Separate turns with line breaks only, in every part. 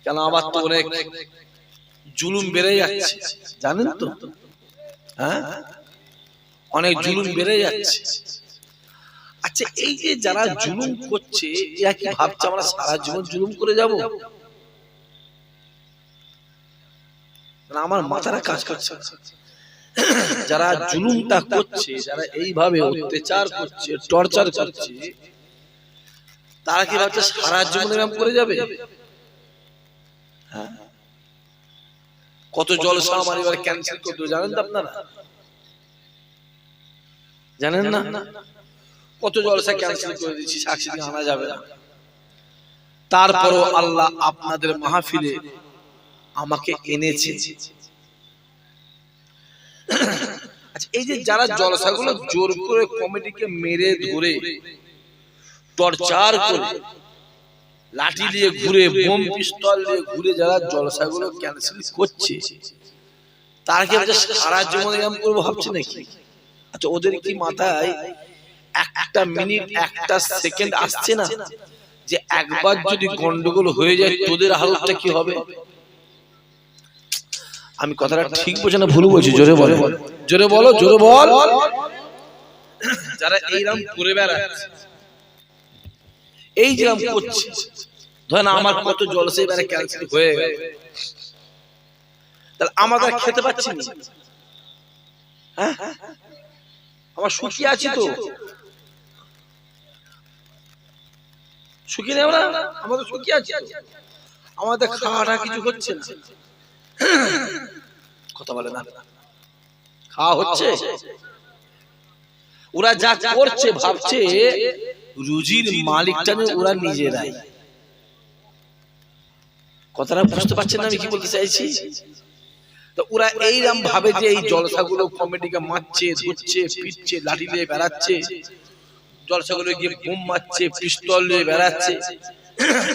কেন আবার তো অনেক জুলুম বেড়ে যাচ্ছে, জানেন তো? হ্যাঁ, অনেক জুলুম বেড়ে যাচ্ছে। আচ্ছা, এই যে যারা জুলুম করছে, এরা কি ভাবছে আমরা সারা জীবন জুলুম করে যাব? আমার মাথাটা কাজ করছে। যারা জুলুমটা করছে, যারা এইভাবে অত্যাচার করছে, টর্চার করছে, তারা কি ভাবছে সারা জীবন এরকম করে যাবে? হ্যাঁ, কত জলসা আমার এবার ক্যান্সেল করতে জানেন তো আপনারা? জানেন না? কত জলসা ক্যান্সেল করে দিচ্ছি, সাক্ষী দিয়ে আনা যাবে না। তারপরও আল্লাহ আপনাদের মাহফিলে আমাকে এনেছে। আচ্ছা, এই যে যারা জলসাগুলো জোর করে কমিটিকে মেরে ধরে টর্চার করে লাঠি দিয়ে ঘুরে, বোম পিস্তল দিয়ে ঘুরে যারা জলসাগুলো ক্যান্সেল করছে, তারা কি সারা জীবন এরকম করবো ভাবছে নাকি? আচ্ছা, ওদের কি মাথায় একটা মিনিট, একটা সেকেন্ড আসছে না যে একবার যদি গন্ডগোল হয়ে যায় তোদের হালতটা কি হবে? আমি কথাটা ঠিক বলছি না ভুল বলছি? জোরে বলো, জোরে বলো, জোরে বল। যারা এইরকম করে বেড়াচ্ছে, এই যেরকম করছে, ধরেন আমার কত জলসা এবারে ক্যান্সেল হয়ে গেল, তাহলে আমাদের খেতে পাচ্ছি না? হ্যাঁ, আমার সুখী আছি তো, সুখী নেই আমরা? আমাদের সুখী আছি, আমাদের খাওয়াটা কিছু হচ্ছে না। কথা বলে না, খাওয়া হচ্ছে। ওরা যা করছে ভাবছে রুজির মালিকটা ওরা নিজেরাই। কথাটা বুঝতে পারছেন না আমি কি বলতে চাইছি? তো ওরা এইরকম ভাবে যে এই জলসাগুলো কমিটিকে মারছে, ধরছে, পিটছে, লাঠি দিয়ে বেড়াচ্ছে, জলসাগুলো গিয়ে বোম মারছে, পিস্তল দিয়ে বেড়াচ্ছে,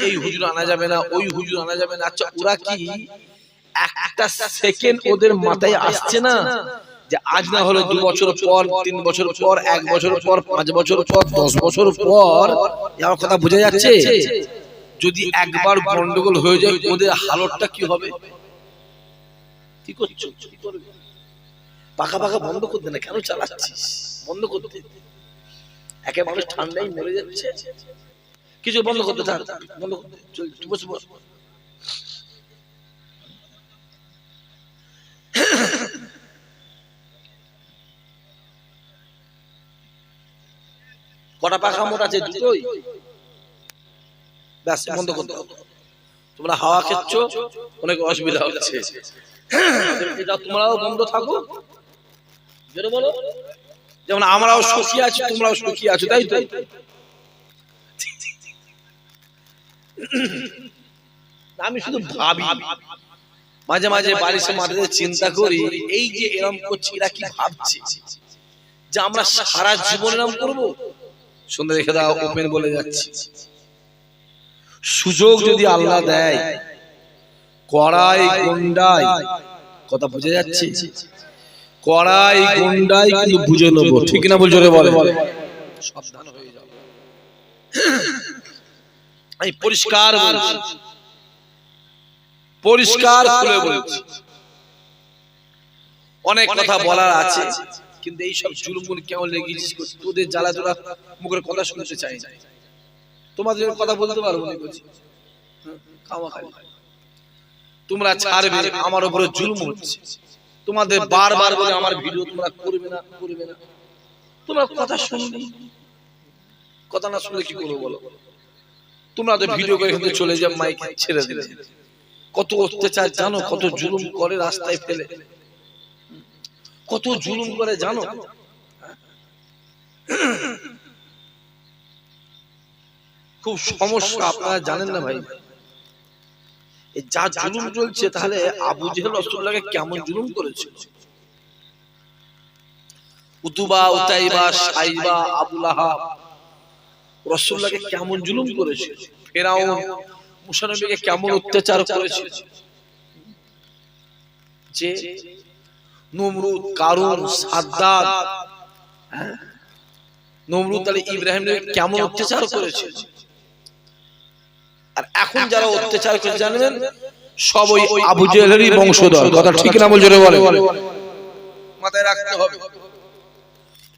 এই হুজুর আনা যাবে না, ওই হুজুর আনা যাবে না। আচ্ছা, ওরা কি একটা সেকেন্ড ওদের মাথায় আসছে না যে আজ না হলো 2 বছর পর, 3 বছর পর, 1 বছর পর, 5 বছর পর, 10 বছর পর, আমার কথা বোঝা যাচ্ছে, যদি একবার গন্ডগোল হয়ে যায় ওদের হালতটা কি হবে? কি করছো? কি করবে? পাকা পাকা বন্ধ করতে না, কেন চালাচ্ছিস? বন্ধ করতে। একে মানুষ ঠান্ডায় মরে যাচ্ছে, কিছু বন্ধ করতে থাক, বন্ধ করতে চল, বসে বস। কটা পাখা মোট আছে? দুটোই। ব্যাস, বন্ধ করতে হবে। তোমরা হাওয়া খেচ্ছ, অনেক অসুবিধা হচ্ছে, তোমরাও বন্ধ থাকো। জোরে বলো। যেমন আমরাও সুখী আছি, তোমরাও সুখী আছো, তাই তো? আমি শুধু ভাবি, মাঝে মাঝে বাড়ির মাঠে চিন্তা করি, এই যে এরম করছি এরা কি ভাবছে যে আমরা সারা জীবন এরম করবো? শুনে রেখে দাও, ওপেন বলে যাচ্ছি, সুযোগ যদি আল্লাহ দেয়, কড়াই গন্ডাই, কথা বুঝে যাচ্ছে, কড়াই গন্ডাই কিন্তু বুঝে নেবো, ঠিক না? বলছো রে, বলে সাবধান হয়ে যাও। আমি পরিষ্কার বলছি, পরিষ্কার খুলে বলছি, অনেক কথা বলার আছে, কিন্তু এই সব জুলুমগুলো কেমন লেগেছিস, তোদের জ্বালা তোরা মুখের কথা শুনতে চাই না, তোমাদের কথা বলতে পারবো না, বলছি খাওয়া খাই, তোমরা ছাড়বে, আমার উপরে জুলুম হচ্ছে, তোমাদের বারবার বলে আমার ভিডিও তোমরা করবে না, করবে না, তোমরা কথা শুনবে, কথা না শুনলে কি করবো বলো? তোমরা তো ভিডিও করে এখান থেকে চলে যাও, মাইক ছেড়ে দিলে, কত অত্যাচার জানো, কত জুলুম করে রাস্তায় ফেলে, কত জুলুম করে জানো? খুব সমস্যা, আপনারা জানেন না ভাই, যা জুলুম চলছে, তাহলে আবু জেহেল রাসূলুল্লাহকে কেমন জুলুম করেছিল, উতুবা, উতাইবা, সাইবা, আবু লাহাব রাসূলুল্লাহকে কেমন জুলুম করেছিল, ফেরাউন মুসা নবীকে কেমন অত্যাচার করেছিল, যে নমরুদ, কারুন, সাদ্দাত, নমরুদ আলী ইব্রাহিম নবী কেমন অত্যাচার করেছিল, আর এখন যারা অত্যাচার করে জানেন সব ওই আবু জেহেলেরই বংশধর। কথা ঠিক না বলছে? বলে মাথায় রাখতে হবে।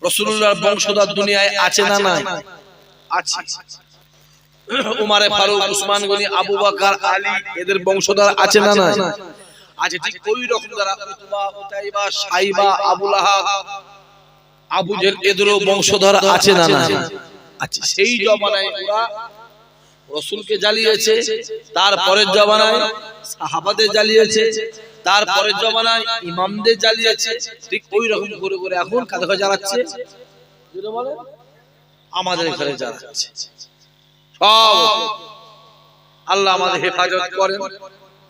রাসূলুল্লাহর বংশধর দুনিয়ায় আছে না নাই? আছে। উমারে ফারুক, উসমান গনি, আবু বকর, আলী এদের বংশধর আছে না নাই? আছে। ঠিক ওই রকম যারা উতবা, উতাইবা, সাইবা, আবু লাহাব, আবু জেহেল এদেরও বংশধর আছে না নাই? আছে। সেই জমানায় ওরা রাসূলকে জ্বালিয়েছে, তারপরের জমানায় সাহাবাদের জ্বালিয়েছে, তারপরের জমানায় ইমামদের জ্বালিয়েছে। ঠিক ওই রকম করে করে এখন কাদের ঘরে জ্বালাচ্ছে? আমাদের ঘরে জ্বালাচ্ছে। সব আল্লাহ আমাদের হেফাজত করেন,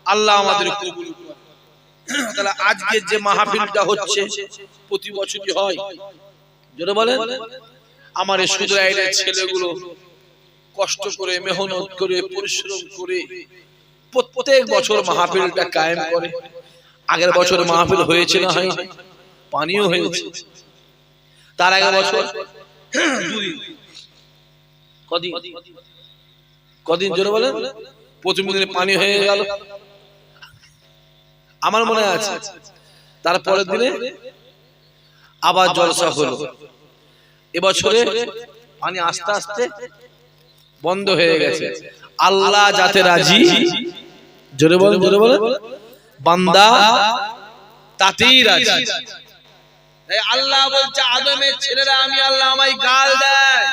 আল্লাহ আমাদের কবুল করেন। তাহলে আজকে যে মাহফিলটা হচ্ছে প্রতি বছরই হয়, যেটা বলেন আমার এই সুদরাইয়ের ছেলেগুলো কষ্ট করে, মেহনত করে, পরিশ্রম করে প্রত্যেক বছর মাহফিলটা কায়েম করে। আগের বছর মাহফিল হয়েছে না হয়? পানিও হয়েছে। তার আগের বছর কদিন জোরে বলেন, প্রথম দিনে পানি হয়ে গেল আমার মনে আছে। তারপরের দিনে আবার জলসা হলো। এবছরে পানি আস্তে আস্তে বন্ধ হয়ে গেছে। আল্লাহ যাতে রাজি, জোরে বলেন, জোরে বলেন, বান্দা তাতেই রাজি। আল্লাহ বলছে আদমের ছেলেরা আমি আল্লাহ আমায় গাল দেয়।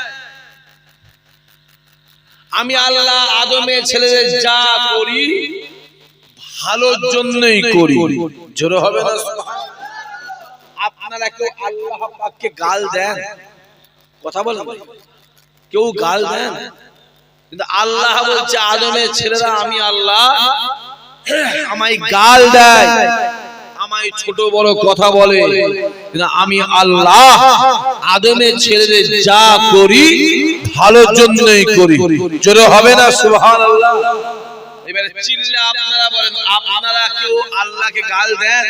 আমি আল্লাহ আদমের ছেলেদের যা করি ভালোর জন্যই করি। জোরে হবে না? আপনারা কেউ আল্লাহ পাককে গাল দেন? কথা বলেন, কেউ গাল দেন? কিন্তু আল্লাহ বলছে আদমের ছেলেরা আমি আল্লাহ আমায় গাল দেয়, আমায় ছোট বড় কথা বলে, কিন্তু আমি আল্লাহ আদমের ছেলেদের যা করি ভালোর জন্যই করি। জোরে হবে না সুবহানাল্লাহ? এবারে চিল্লে আপনারা বলেন, আপনারা কেউ আল্লাহকে গাল দেন?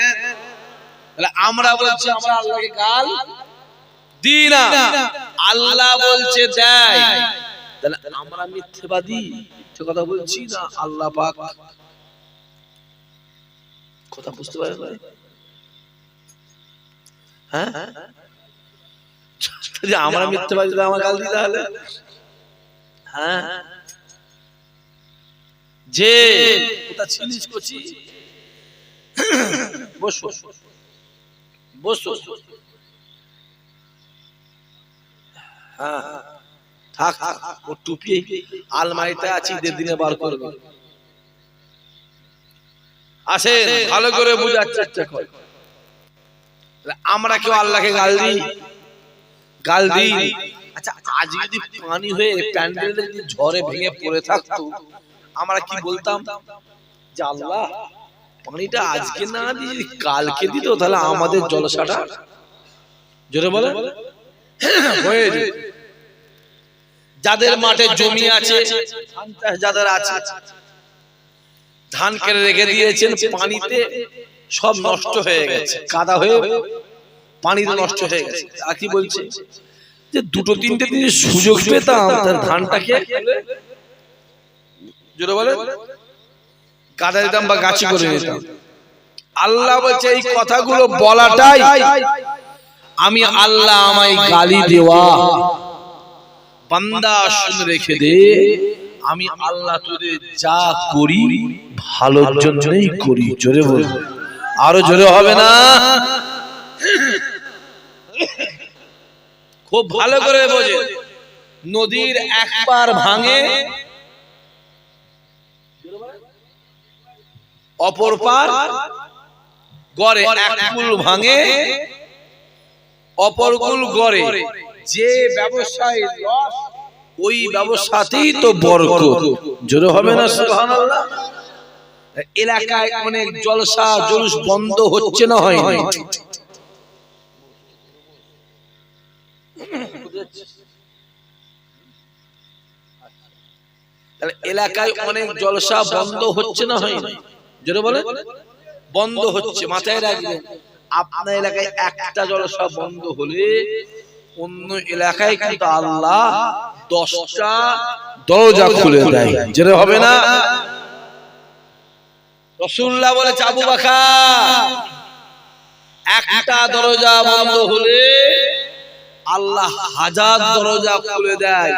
তাহলে আমরা বলছি আমরা আল্লাহকে গাল দিই না, আল্লাহ বলছে দেয়। তাহলে আমরা মিথ্যাবাদী, মিথ্যে কথা বলছি না? আল্লাহ পাক কথা বুঝতে পারেন? হ্যাঁ, আমরা মিথ্যাবাদী আমার গাল দিই তাহলে? হ্যাঁ, যে কোথা ছিলিস কচি, বসো বসো। হ্যাঁ থাক, ও টুপি আলমারিতে আছে, ঈদের দিনে বার করবে। আসেন ভালো করে বুঝার চেষ্টা কর। আমরা কেউ আল্লাহকে গাল দিই? গাল দিই। আচ্ছা, আজ যদি পানি হয়ে প্যান্ডেলটা যদি ঝড়ে ভেঙে পড়ে থাকতো, আমরা কি বলতাম? যে আল্লাহ পানিটা আজকে না দিয়ে কালকে দিত, তাহলে আমাদের জলসাটা জোরে বলে হয়ে যেত। যাদের মাঠে জমি আছে, যাদের আছে, ধান কেটে রেখে দিয়েছেন, পানিতে সব নষ্ট হয়ে গেছে, কাদা হয়ে পানিতে নষ্ট হয়ে গেছে। আর কি বলছে যে দুটো তিনটে দিন সুযোগ পেতাম তার ধানটাকে জোরে বলে কাদা দিতাম বা গাছি করে নিতাম। আল্লাহ বলছে এই কথাগুলো বলাটাই আমি আল্লাহ আমায় গালি দেওয়া। বান্দা শুনে রেখে দে, আমি আল্লাহ তোদের যা করি ভালোর জন্যই করি। জোরে বল, আরো জোরে হবে না? খুব ভালো করে বোঝে, নদীর একবার ভাঙে অপর পার গড়ে, এক কুল ভাঙে অপর কুল গড়ে। যে ব্যবসায় লস ওই ব্যবসাতেই তো বরকত। জোরে হবে না সুবহানাল্লাহ? এলাকায় অনেক জলসা জলুস বন্ধ হচ্ছে না হয় না? তাহলে এলাকায় অনেক জলসা বন্ধ হচ্ছে না হয় না? জোরে বলে বন্ধ হচ্ছে। মাথায় রাখবেন, আপনার এলাকায় একটা জলসা বন্ধ হলে অন্য এলাকায় কিন্তু আল্লাহ 10টা দরজা খুলে দেয়। যেটা হবে না, রাসূলুল্লাহ বলে আবু বকর একটা দরজা বন্ধ হলে আল্লাহ হাজার দরজা খুলে দেয়।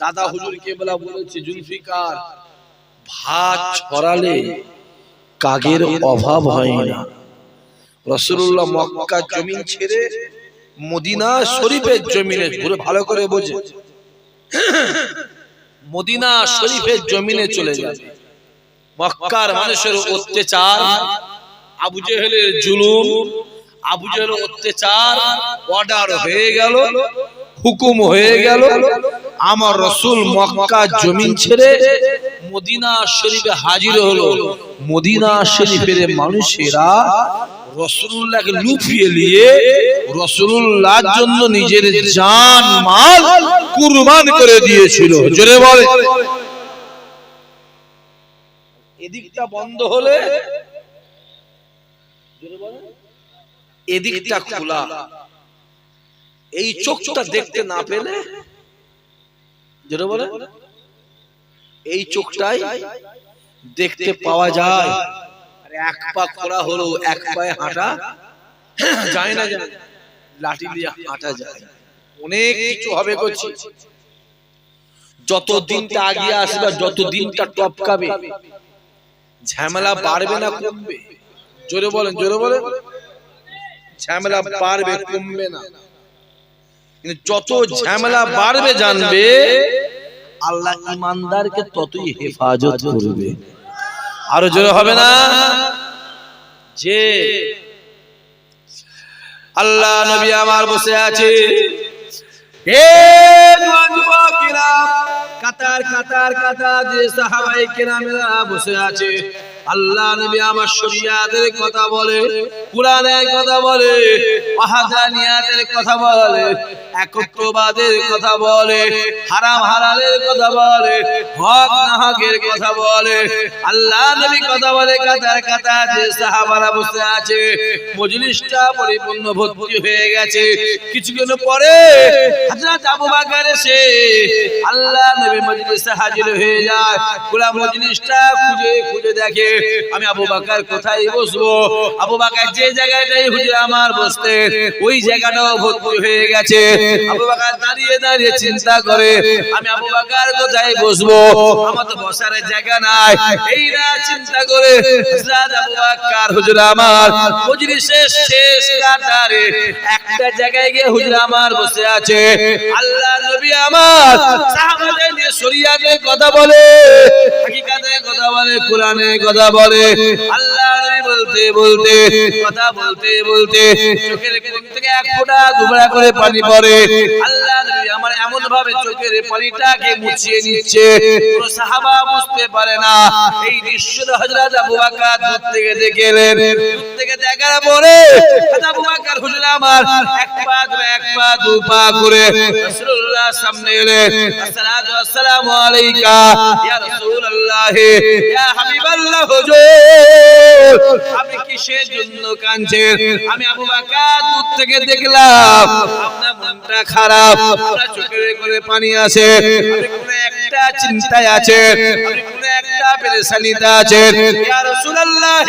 দাদা হুজুর কেবলা বলেছে জুলফিকার ভাত ছড়ালে কাগের অভাব হয় না। রাসূলুল্লাহ মক্কা জমিন ছেড়ে মদিনা শরীফের জমিনে ঘুরে, ভালো করে বোঝে, মদিনা শরীফের জমিনে চলে যাবে। মক্কার মানুষের অত্যাচার, আবু জেহেলের জুলুম, আবু জেহেলের অত্যাচার অর্ডার হয়ে গেল, হুকুম হয়ে গেল। আমার রাসূল মক্কা জমিন ছেড়ে মদিনা শরীফে হাজির হলো। মদিনা শরীফের মানুষেরা রাসূলুল্লাহকে লুফিয়ে নিয়ে রাসূলুল্লাহর জন্য নিজের জান মাল কুরবান করে দিয়েছিল। জোরে বলে। এদিকটা বন্ধ হলে এদিকটা খোলা। এই চোখটা দেখতে না পেলে, যেটা বলে এই চোখটাই দেখতে পাওয়া যায়। আর এক পা খোলা হলো, এক পায়ে হাঁটা যায় না, লাঠি দিয়ে হাঁটা যায়। অনেক কিছু হবে করছি। যত দিনটা আগিয়ে আসবে, যত দিনটা টপকাবে, ঝামেলা বাড়বে না কমবে? জোরে বলেন, জোরে বলেন। ঝামেলা বাড়বে, কমবে না। কিন্তু যত ঝামেলা বাড়বে জানবে আল্লাহ ইমানদারকে ততই হেফাজত করবে। আরো জোরে হবে না? যে আল্লাহ নবী আমার বসে আছে, হে জওয়ান যুবকেরা, কাতার কাতার কাতার যে সাহাবায়ে কেরামেরা বসে আছে, আল্লাহ নবী আমার শরিয়াতের কথা বলে, কুরআনের কথা বলে, ওয়াহদানিয়াতের কথা বলে, একত্ববাদের কথা বলে, হারাম হালালের কথা বলে, হক না হকের কথা বলে। আল্লাহ নবী কথা বলে, কাতার কাতার যে সাহাবারা বসে আছে, মজলিসটা পরিপূর্ণ ভর্তি হয়ে গেছে। কিছুক্ষণ পরে হযরত আবু বকর এসে আল্লাহ নবী মজলিসে হাজির হয়ে যায়। পুরো মজলিসটা খুঁজে খুঁজে দেখে আমি আবু বকর কোথায় বসবো। আবু বকর যে জায়গাটাই হুজুর আমার বসতে, ওই জায়গাটাও ভর্তি হয়ে গেছে। আবু বকর দাঁড়িয়ে দাঁড়িয়ে চিন্তা করে, আমি আবু বকর কোথায় বসবো, আমার তো বসার জায়গা নাই। এই না চিন্তা করে হযরত আবু বকর হুজুর আমার মজলিসের শেষ কাতারে একটা জায়গায় গিয়ে হুজুর আমার বসে আছে। আল্লাহ নবী আমার সাহাবাদের নিয়ে শরিয়াতের কথা বলে, হাকিকাতের কথা বলে, কোরআনের কথা বলে। আল্লাহ নবী বলতে বলতে, কথা বলতে বলতে চোখের কোণ থেকে এক ফোঁটা দুবরা করে পানি পড়ে। আল্লাহ নবী আমার এমন ভাবে চোখের পানিটাকে মুছিয়ে নিচ্ছে, পুরো সাহাবা বুঝতে পারে না। এই দৃশ্যটা হযরত আবু বকর দূর থেকে দেখলেন। দূর থেকে দেখার পরে আবু বকর হুজুর আমার এক পা দু পা করে রাসূলুল্লাহ সামনে এলেন। আসসালাতু ওয়াসসালামু আলাইকা ইয়া রাসূলুল্লাহ, ইয়া হাবিবাল্লাহ হুজুর, আপনি কিসের জন্য কাঁদছেন? আমি আবু বকর দূর থেকে দেখলাম আপনার মনটা খারাপ, আপনার চোখের করে পানি আছে, আপনি কোন একটা চিন্তায় আছেন, আপনি কোন একটা পেরেশানিতে আছেন। ইয়া রাসূলুল্লাহ,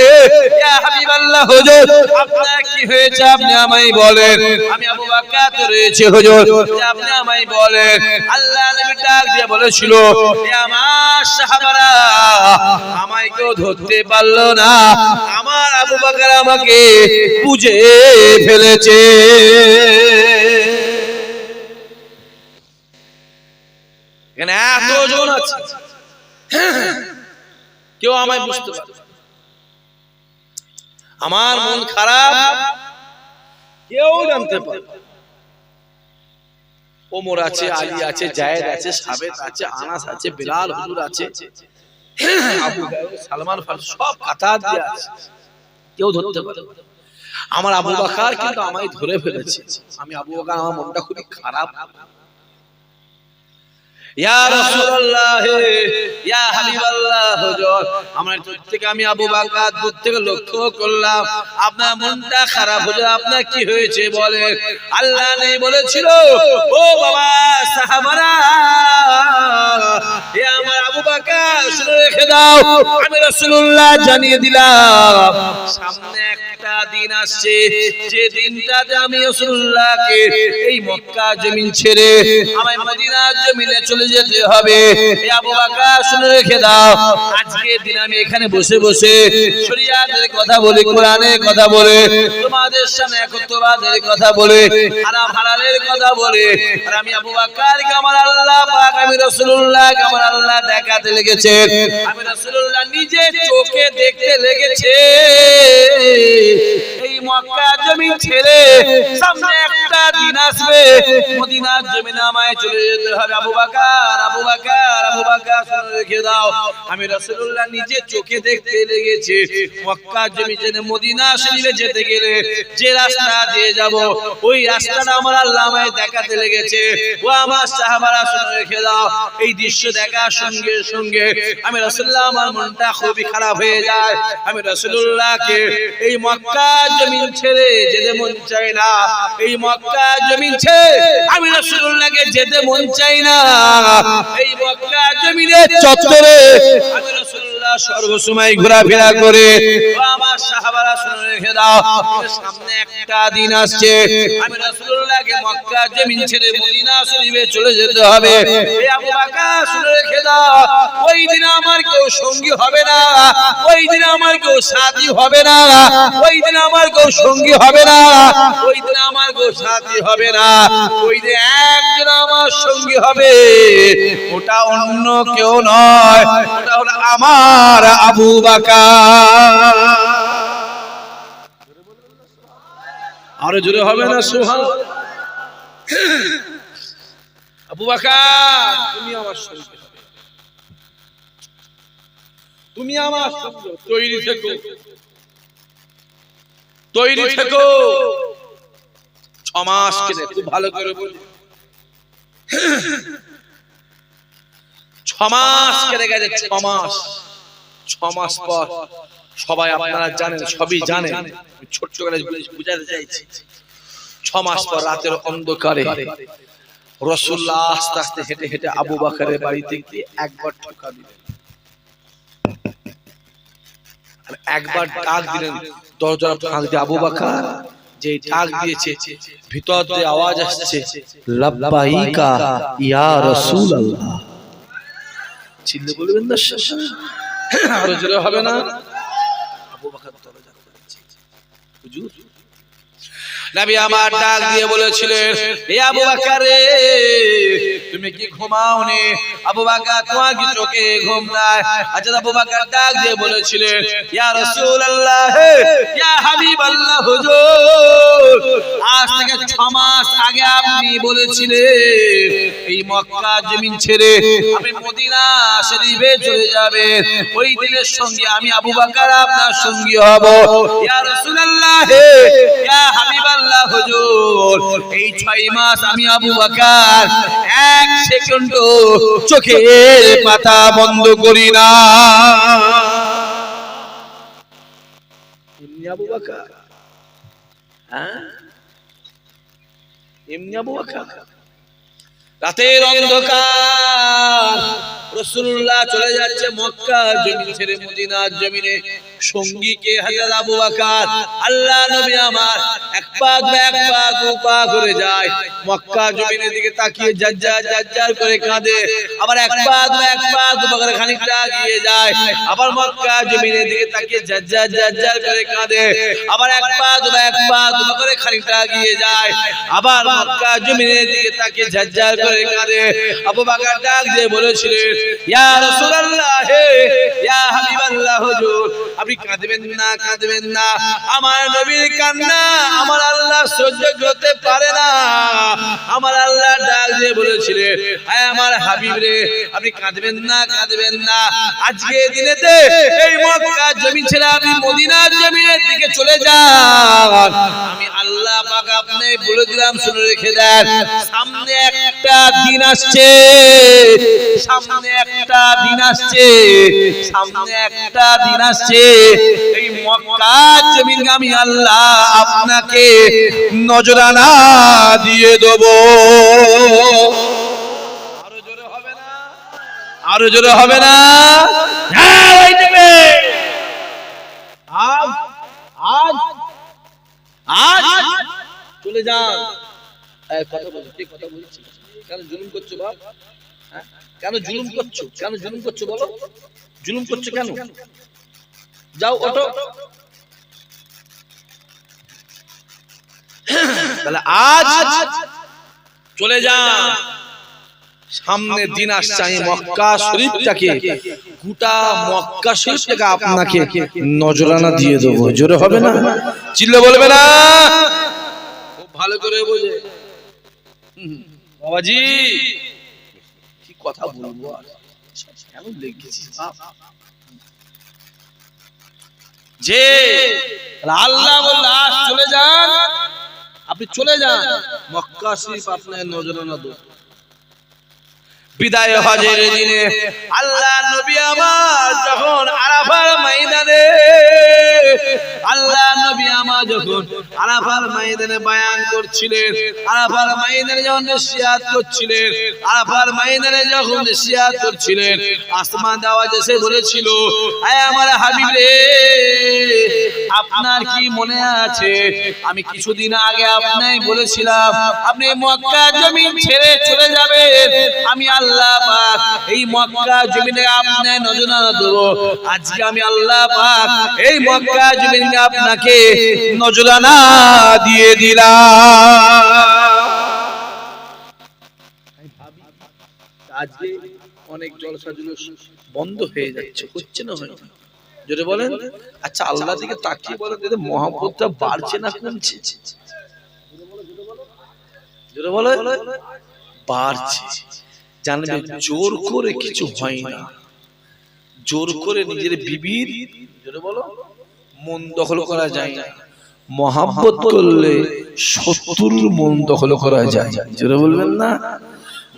ইয়া হাবিবাল্লাহ হুজুর, আপনার কি হয়েছে আপনি আমায় বলেন। আমি আবু বকর তো রয়েছে হুজুর, আপনি আমায় বলেন। আল্লাহ নবী ডাক দিয়ে বলেছিল, এ আমার সাহাবারা, আমায় কেউ ধরতে পারলো না, আমার আবু বকর আমাকে বুঝে ফেলেছে। এখানে এতজন আছে, কেউ আমায় বুঝতে পারে। আমার মন খারাপ কেউ জানতে পারে। ওমর আছে, আলী আছে, জায়েদ আছে, সাবেত আছে, আনাস আছে, বিলাল হুজুর আছে, আবু হুরায়রা, সালমান ফারসি, সব কাতার দিয়ে আছে, কেউ ধরতে পারে। আমার আবু বকর কিন্তু আমায় ধরে ফেলেছে। আমি আবু বকর, আমার মনটা খুবই খারাপ। ইয়া রাসূলুল্লাহ ইয়া হাবিবাল্লাহ হুজুর আমার চোখ থেকে আমি আবু বকর দূর থেকে লক্ষ্য করলাম আপনার মনটা খারাপ হুজুর আপনার কি হয়েছে বলেন আল্লাহ নেই বলেছিল ও বাবা সাহাবারা এ আমার আবু বকর শুনে রেখে দাও আমি রাসূলুল্লাহ জানিয়ে দিলাম সামনে একটা দিন আসছে যে দিনটাতে আমি রাসূলুল্লাহকে এই মক্কা জমিন ছেড়ে আমি মদিনার জমিনে চলে যেতে হবে এ আবু বকর শুনে রেখে দাও আজকের দিন আমি এখানে বসে বসে শরীয়তের কথা বলি কোরআনের কথা বলে তোমাদের সামনে একত্ববাদের কথা বলে হারাম হালালের কথা বলে আর আমি আবু বকরকে আমার আল্লাহ পাক আমি রাসূলুল্লাহকে আমার আল্লাহ দেখাতে লেগেছে আমি রাসূলুল্লাহ নিজে চোখে দেখতে লেগেছে এই মক্কা জমিন ছেড়ে সামনে একটা দিন আসবে মদিনার জমিনে আমায় চলে যেতে হবে আবু বকর আবু বকর আবু বকর শুনে রেখে দাও আমি রাসূলুল্লাহ নিজে চোখে দেখতে লেগেছে মক্কা জমিনে মদিনা শরীফে যেতে গেলে যে রাস্তা দিয়ে যাব ওই রাস্তাটা আমার আল্লাহ আমায় দেখাতে লেগেছে ও আমার সাহাবারা শুনে রেখে দাও এই দৃশ্য দেখার সঙ্গে সঙ্গে আমি রাসূলুল্লাহ আমার মনটা খুবই খারাপ হয়ে যায় আমি রাসূলুল্লাহকে এই মক্কা জমিন ছেড়ে যেতে মন চাই না এই মক্কা জমিন ছেড়ে আমি রাসূলুল্লাহকে যেতে মন চাই না এই মক্কা জমিনের চত্বরে আমি রাসূলুল্লাহ সর্বসময় ঘোরাফেরা করে আমার সাহাবারা শুনে রেখে দাও সামনে একটা দিন আসছে আমি রাসূলুল্লাহকে মক্কা জমিন ছেড়ে মদিনা শরীফে চলে যেতে হবে এই আবু বকর শুনে রেখে দাও ওই দিন আমার কেউ সঙ্গী হবে না ওই দিন আমার কেউ সাথী হবে না ওই দিন আমার কেউ সঙ্গী হবে না ওই দিন আমার কেউ সাথী হবে না ওই দিন একজন আমার সঙ্গী হবে ওটা অন্য কেউ নয় ওটা হলো আমার আবু বকর আরো জোরে হবে না সুবহানাল্লাহ আবু বকর তুমি আমার সঙ্গী হবে তুমি আমার সঙ্গে তৈরি থেকো 6 মাস কেটে খুব ভালো করে বলি 6 মাস কেটে গেছে 6 মাস পর সবাই আপনারা জানেন সবই জানেন ছোট্ট করে বুঝাতে চাইছি 6 মাস পর রাতের অন্ধকারে রাসূলুল্লাহ আস্তে আস্তে হেঁটে হেঁটে আবু বকরের বাড়িতে গিয়ে একবার ঠোকা দিলেন আর একবার ডাক দিলেন দরজার ফাঁক দিয়ে আবু বকর যে ডাক দিয়েছে ভিতর থেকে আওয়াজ আসছে লাব্বাইকা ইয়া রাসূলুল্লাহ চিল্লে বলবেন না আর জোরে হবে না আবু বকর দরজা খুলেছে হুজুর নবী আমার ডাক দিয়ে বলেছিলেন হে আবু বকর রে তুমি কি ঘুমাওনি আবু বকর তোমার কি চোখে ঘুম নাই আচ্ছা আবু বকর ডাক দিয়ে বলেছিলেন ইয়া রাসূলুল্লাহ ইয়া হাবিবাল্লাহ হুজুর আজ থেকে 6 মাস আগে আপনি বলেছিলেন এই মক্কা জমিন ছেড়ে আপনি মদিনা শরীফে চলে যাবেন ওই দিনের সঙ্গে আমি আবু বকর আপনার সঙ্গী হব ইয়া রাসূলুল্লাহ ইয়া হাবিবাল্লাহ হুজুর এই 6 মাস আমি আবু বকর এক সেকেন্ড চোখের পাতা বন্ধ করি না এমনি আবু বকর এমনি আবু বকর রাতের অন্ধকার রাসূলুল্লাহ চলে যাচ্ছে মক্কা জমিন ছেড়ে মদিনার জমিনে সঙ্গী কে হযরত আবু বকর আল্লাহ নবী আমার এক পা দু পা করে যায় মক্কা জমিনের দিকে তাকিয়ে জাজ্জার করে কাঁদে আবার এক পা দু পা করে খানিকটা এগিয়ে যায় আবার মক্কা জমিনের দিকে তাকিয়ে জাজ্জার করে কাঁদে আবার এক পা দু পা করে খানিকটা এগিয়ে যায় আবার মক্কা জমিনের দিকে তাকিয়ে জাজ্জার করে কাঁদে আবু বকর ডাক দিয়ে বলেছিলেন ইয়া রাসূলুল্লাহ ইয়া হাবিবাল্লাহ হুজুর আপনি আপনি কাঁদবেন না, কাঁদবেন না। আমার নবীর কান্না আমার আল্লাহ সহ্য করতে পারে না। আমার আল্লাহ ডাক দিয়ে বলেছিলেন, আয় আমার হাবিব রে, আপনি কাঁদবেন না, কাঁদবেন না। আজকে দিনেতে এই মক্কা জমিন ছেড়ে আপনি মদিনার জমিনের দিকে চলে যান। আমি আল্লাহ পাক আপনি বলে দিলাম, শুনে রেখে দেন, সামনে একটা দিন আসছে, সামনে একটা দিন আসছে, সামনে একটা দিন আসছে। এই মক্কা জমিন আমি আল্লাহ আপনাকে নজরানা দিয়ে দেব। আরো জোরে হবে না? আরো জোরে হবে না? হ্যাঁ হয়ে যাবে। আজ আজ আজ চলে যান। কথা বলছি, ঠিক কথা বলছি। কেন জুলুম করছো বাপ? কেন জুলুম করছো? কেন জুলুম করছো বলো? জুলুম করছো কেন? যাও ওঠো। তাহলে আজ চলে যান। সামনে দিন আসছে, আমি মক্কা শরীফটাকে, গোটা মক্কা শরীফটাকে আপনাকে নজরানা দিয়ে দেবো। জোরে হবে না? চিল্লে বলবে না? খুব ভালো করে বোঝে বাবাজি, কি কথা বলবো আর কেন লেগেছি যে আল্লাহ বলল চলে যান, আপনি চলে যান, মক্কা শরীফ আপনার নজরানা দেব। বিদায় হজের দিনে আল্লাহ নবী আমার যখন আরাফার ময়দানে, আল্লাহ নবী আমার যখন আরাফার ময়দানে বয়ান করছিলেন, আরাফার ময়দানে যখন নসিহত করছিলেন, আরাফার ময়দানে যখন নসিহত করছিলেন, আসমান আওয়াজ এসে বলেছিল, আয় আমার হাবিব রে, আপনার কি মনে আছে আমি কিছুদিন আগে আপনাই বলেছিলাম আপনি মক্কা জমিন ছেড়ে চলে যাবেন, আমি আল্লাহ পাক এই মক্কা জমিনে আপনার নজরানা দেব। আজকে আমি আল্লাহ পাক এই মক্কা জমিনে আপনাকে নজরানা দিয়ে দিলাম। আজকে অনেক জলসা জুলুস বন্ধ হয়ে যাচ্ছে, হচ্ছে না? হয় জোরে বলেন। আচ্ছা আল্লাহ দিকে তাকিয়ে বলেন, এদের মহব্বতটা বাড়ছে না কমছে? জোরে বলেন। বাড়ছে। জানবে জোর করে কিছু হয় না, জোর করে নিজের বিবির, জোরে বলো, মন দখল করা যায় না। মহব্বত করলে শত্রুর মন দখল করা যায়। জোরে বলবেন না?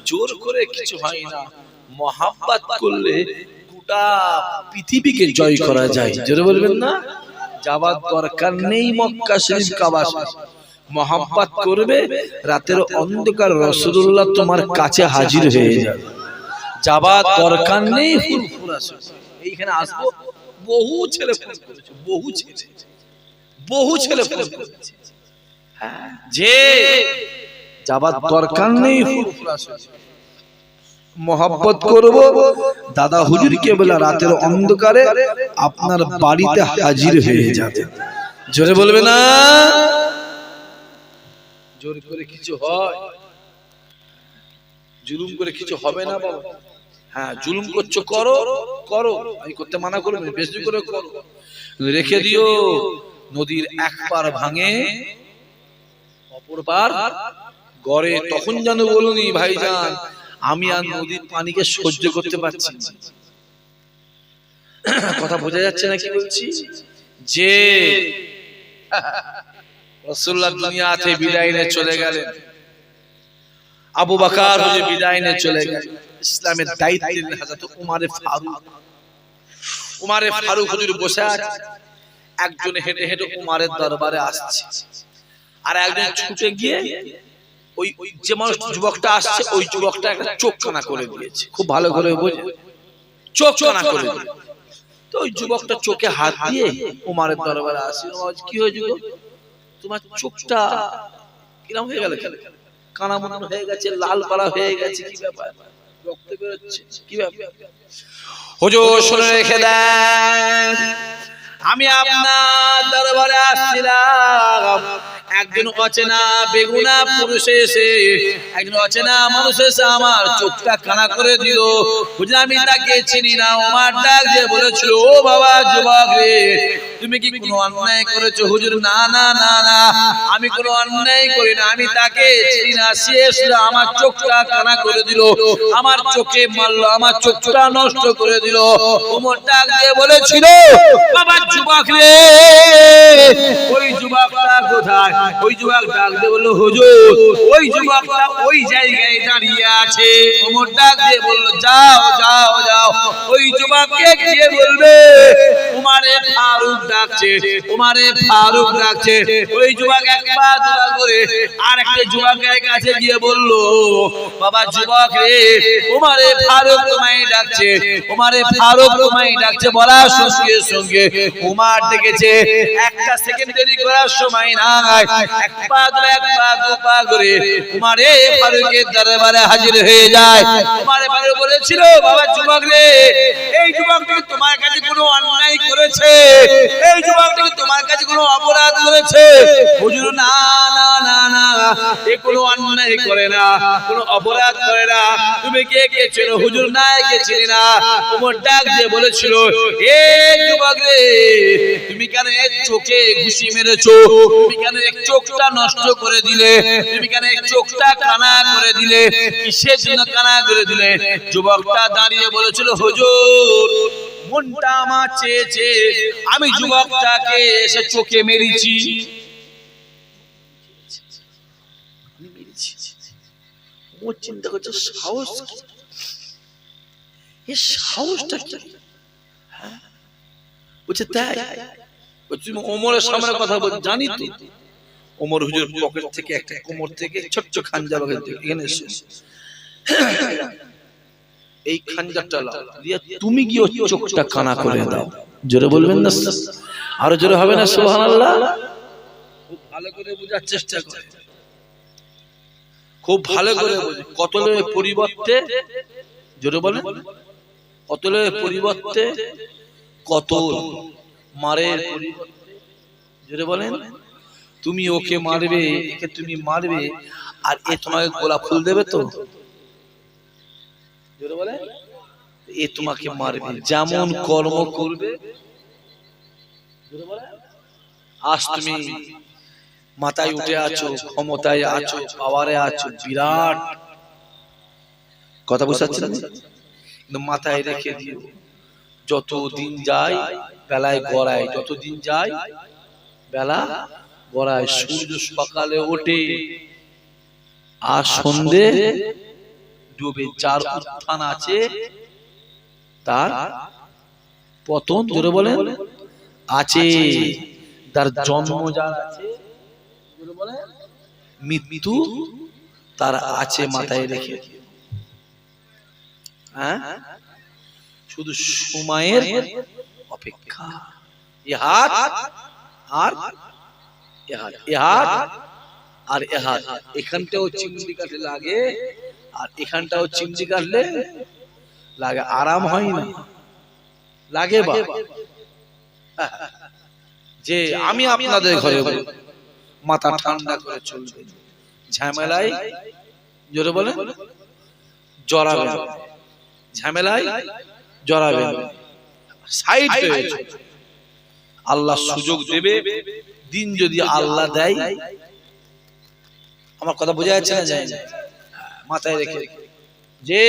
জোর করে কিছু হয় না, মহব্বত করলে গোটা পৃথিবীকে জয় করা যায়। জোরে বলবেন না? যাবার দরকার নেই মক্কা শরীফ কাবা শরীফ, মহব্বত করবে, রাতের অন্ধকার রাসূলুল্লাহ তোমার কাছে হাজির হয়ে যাবে। যাবার দরকার নেই। এইখানে আসবো, বহু ছেলে ফোন করেছে, বহু ছেলে, বহু ছেলে ফোন করেছে, যে যাবার দরকার নেই। মহব্বত করব, দাদা হুজুরকে বলে রাতের অন্ধকারে আপনার বাড়িতে হাজির হয়ে যাবে। জোরে বলবে না? জোর করে কিছু হয়? জুলুম করে কিছু হবে না বাবা। হ্যাঁ জুলুম করছো, করো করো, আমি করতে মানা করব, বেশি করে করো, রেখে দিও। নদীর এক পার ভাঙে অপর পার গড়ে, তখন যেন বলুনি ভাইজান আমি আর নদীর পানিকে সহ্য করতে পারছি না। কথা বোঝা যাচ্ছে না কি বলছি? যে রাসূলুল্লাহ দুনিয়া থেকে বিদায় নিয়ে চলে গেলেন, আবু বকর হুজুর বিদায় নিয়ে চলে গেলেন, ইসলামের দায়িত্ব নিলেন হযরত উমরে ফারুক। উমরে ফারুক হুজুর বসে আছে, একজন হেঁটে হেঁটে উমরের দরবারে আসছে, আর একজন ছুটে গিয়ে ওই যে মানুষ যুবকটা আসছে ওই যুবকটা একটা চোখ কানা করে দিয়েছে। খুব ভালো করে বোঝে, চোখ কানা করে দিয়েছে। তো ওই যুবকটা চোখে হাত দিয়ে উমরের দরবারে আসে, কি হয়েছে গো, তোমার চোখটা কিরকম হয়ে গেল, কানা মন হয়ে গেছে, লাল পাড়া হয়ে গেছে, কি ব্যাপার, রক্ত বের হচ্ছে, কি ব্যাপার? হুজুর শুনে রেখে দেন, আমি আপনার দরবারে আসছিলাম, একজন অচেনা বেগুনা পুরুষ এসে, একজন অচেনা মানুষ এসে আমার চোখটা কানা করে দিল। হুজুর আমি তাকে চিনি না। ওমর ডাক দিয়ে বলেছিল, ও বাবা যুবক রে, তুমি কি কোনো অন্যায় করেছো? হুজুর না না না না, আমি কোনো অন্যায় করি না, আমি তাকে চিনি না। সে এসে আমার চোখটা কানা করে দিল, আমার চোখে মারলো, আমার চোখটা নষ্ট করে দিল। ওমর ডাক দিয়ে বলেছিল, বাবা যুবক রে, ওই যুবকটা কোথায়? ওই যুবক ডাক দিয়ে বলল, হুজুর ওই যুবকটা ওই জায়গায় দাঁড়িয়ে আছে। ওমর ডাক দিয়ে বলল, যাও যাও যাও, ওই যুবককে গিয়ে বলবে উমারে ফারুক ডাকছে, উমারে ফারুক ডাকছে। ওই যুবক এক পা দুপা করে আর একটা যুবকের কাছে গিয়ে বলল, বাবা যুবক রে, উমারে ফারুক তোমায় ডাকছে, উমারে ফারুক তোমায় ডাকছে। বলার সঙ্গে সঙ্গে উমার ডেকেছে। একটা সেকেন্ড দেরি করার সময় নাই, এক পা দুপা করে উমারে ফারুকের দরবারে হাজির হয়ে যায়। উমারে ফারুক বলেছিল, বাবা যুবক রে, এই যুবকটি তোমার কাছে কোনো অন্যায় করেছে? এই যুবকটি তোমার কাছে কোনো অপরাধ করেছে? হুজুর না না না না, এ কোনো অন্যায় করে না, কোনো অপরাধ করে না। তুমি কে কে চেনো? হুজুর না, কে চিনি না। ওমর ডাক দিয়ে বলেছিল, এই যুবক রে, তুমি কেন এর চোখে ঘুষি মেরেছো? তুমি কেন এক চোখটা নষ্ট করে দিলে? তুমি কেন এক চোখটা কানা করে দিলে? কিসের জন্য কানা করে দিলে? যুবকটা দাঁড়িয়ে বলেছিল, হুজুর মনটা আমার চেয়েছে আমি যুবকটাকে এসে চোখে মেরেছি। ও চিন্তা করছে, সাহস, এই সাহসটা কি? বলছে তাই? তুমি ওমরের সামনে কথা বল, জানি তো। ওমর হুজুর পকেট থেকে একটা কোমর থেকে ছোট্ট খানজা বাগান থেকে এখানে এসে, এই খানজাটা লাও দিয়ে তুমি কি ওর চোখটা কানা করে দাও। জোরে বলবেন না? আরো জোরে হবে না? সুবহানাল্লাহ। খুব ভালো করে বোঝার চেষ্টা করে, খুব ভালো করে বোঝে। কতলের পরিবর্তে, জোরে বলেন, কতলের পরিবর্তে কতল, মারের পরিবর্তে, জোরে বলেন, তুমি ওকে মারবে, একে তুমি মারবে, আর এ তোমাকে গোলাপ ফুল দেবে তো? জোরে বলেন, এ তোমাকে মারবে, যেমন কর্ম করবে। জোরে বলেন, আজ তুমি মাথায় উঠে আছো, ক্ষমতায় আছো, পাওয়ারে আছো, বিরাট কথা বুঝতে পারছেন? কিন্তু মাথায় রেখে দিও, যত দিন যায় বেলায় গড়ায়, যত দিন যায় বেলা গড়ায়। সূর্য সকালে ওঠে আর সন্ধে ডুবে। যার উত্থান আছে তার পতন, জোরে বলেন, আছে। তার জন্ম যার আছে, জোরে বলেন, মৃত্যু তার আছে। মাথায় রেখে, হ্যাঁ, শুধু সময়ের অপেক্ষা। এ হাত আর এ হাত, এ হাত আর এ হাত, এখানটাও চিমটি কাটলে লাগে আর এখানটাও চিমটি কাটলে লাগে, আরাম হয় না, লাগে। বা যে আমি আপনাদের ঘরে মাথা ঠান্ডা করে চলবে, ঝামেলায়, জোরে বলে, জড়াবে, ঝামেলায় জড়াবে, সাইড হয়ে আল্লাহ সুযোগ দেবে। দিন যদি আল্লাহ দেয়, আমার কথা বোঝা যাচ্ছে না? যায় মাথায় রেখে, যে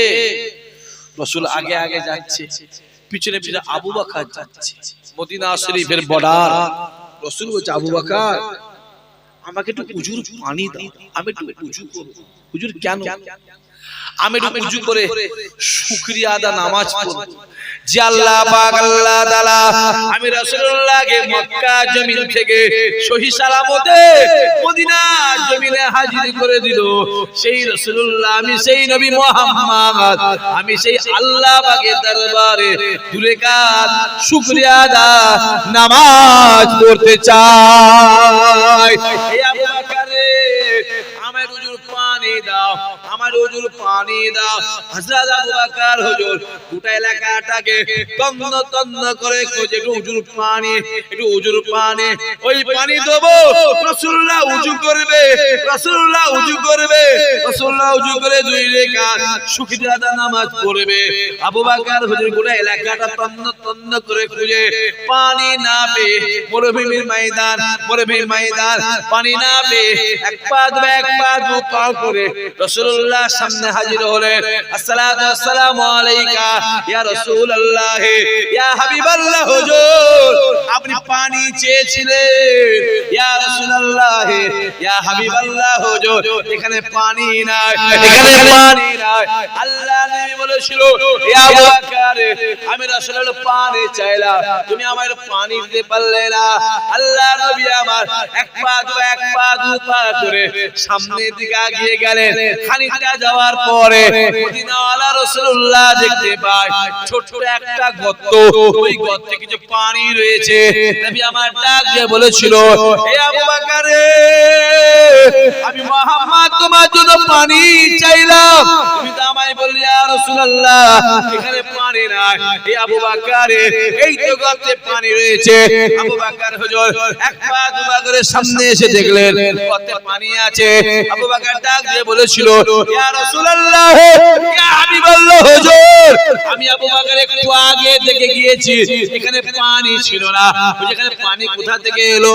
রাসূল আগে আগে যাচ্ছে, পিছনে পিছনে আবু বকর যাচ্ছে, মদিনা শরীফের বর্ডার। রাসূল বলছে, আবু বকর আমাকে একটু উজুর পানি দাও, আমি একটু উজু করব। হুজুর কেন? আমি একটু উজু করে শুকরিয়া আদা নামাজ পড়ব যে আল্লাহ পাক, আল্লাহ তাআলা আমি রাসূলুল্লাহকে মক্কা জমিন থেকে সহি সালামতে মদিনা জমিনে হাজির করে দিল। সেই রাসূলুল্লাহ, আমি সেই নবী মুহাম্মদ, আমি সেই আল্লাহ পাকের দরবারে দুই রাকাত শুকরিয়া আদা নামাজ পড়তে চাই। হে আবু বকর, আমার উজুর পানি দাও, আমার উজুর পানি পানি দাও। হযরত আবু বকর হুজুর গোটা এলাকাটাকে তন্ন তন্ন করে খোঁজে একটু উজুর পানি, একটু উজুর পানি। ওই পানি দেবো, রাসূলুল্লাহ উযু করবে, রাসূলুল্লাহ উযু করবে, রাসূলুল্লাহ উযু করে 2 রাকাত শুকরিয়া আদা নামাজ পড়বে। আবু বকর হুজুর গোটা এলাকাটা তন্ন তন্ন করে খুঁজে পানি না পেয়ে মরুভূমির ময়দান, মরুভূমির ময়দান পানি না পেয়ে এক পা দু পা করে রাসূলুল্লাহ সামনে হাজির হলেন। আসসালাতু ওয়াসসালামু আলাইকা ইয়া রাসূলুল্লাহ, ইয়া হাবিবাল্লাহ হুজুর, আপনি পানি চেয়েছিলেন ইয়া রাসূলুল্লাহ, ইয়া হাবিবাল্লাহ হুজুর, এখানে পানি নাই, এখানে পানি নাই। আল্লাহ নবী বলেছিল, ইয়া আবু বকর, আমি রাসূলুল্লাহ পানি চাইলাম, তুমি আমার পানি দিতে পারলে না। আল্লাহ নবী আমার এক পা দু পা করে সামনের দিকে এগিয়ে গেলেন। খানিকটা যাওয়ার পরে মদিনাওয়ালা রাসূলুল্লাহ দেখতে পায় ছোট একটা গর্ত, ওই গর্তে কিছু পানি রয়েছে। নবী আমার ডাক দিয়ে বলেছিল, হে আবু বকর, আমি মুহাম্মদ তোমার জন্য পানি চাইলাম, তুমি তো আমায় বললে ইয়া রাসূলুল্লাহ এখানে পানি নাই। হে আবু বকর, এই তো গর্তে পানি রয়েছে। আবু বকর হুজুর এক পা দু পা করে সামনে এসে দেখলেন গর্তে পানি আছে। আবু বকর ডাক দিয়ে বলেছিল, ইয়া রাসূলুল্লাহ, ইয়া হাবিবাল্লাহ হুজুর, আমি আবু বকর একটু আগে থেকে গিয়েছি, এখানে পানি ছিল না। এখানে পানি কোথা থেকে এলো?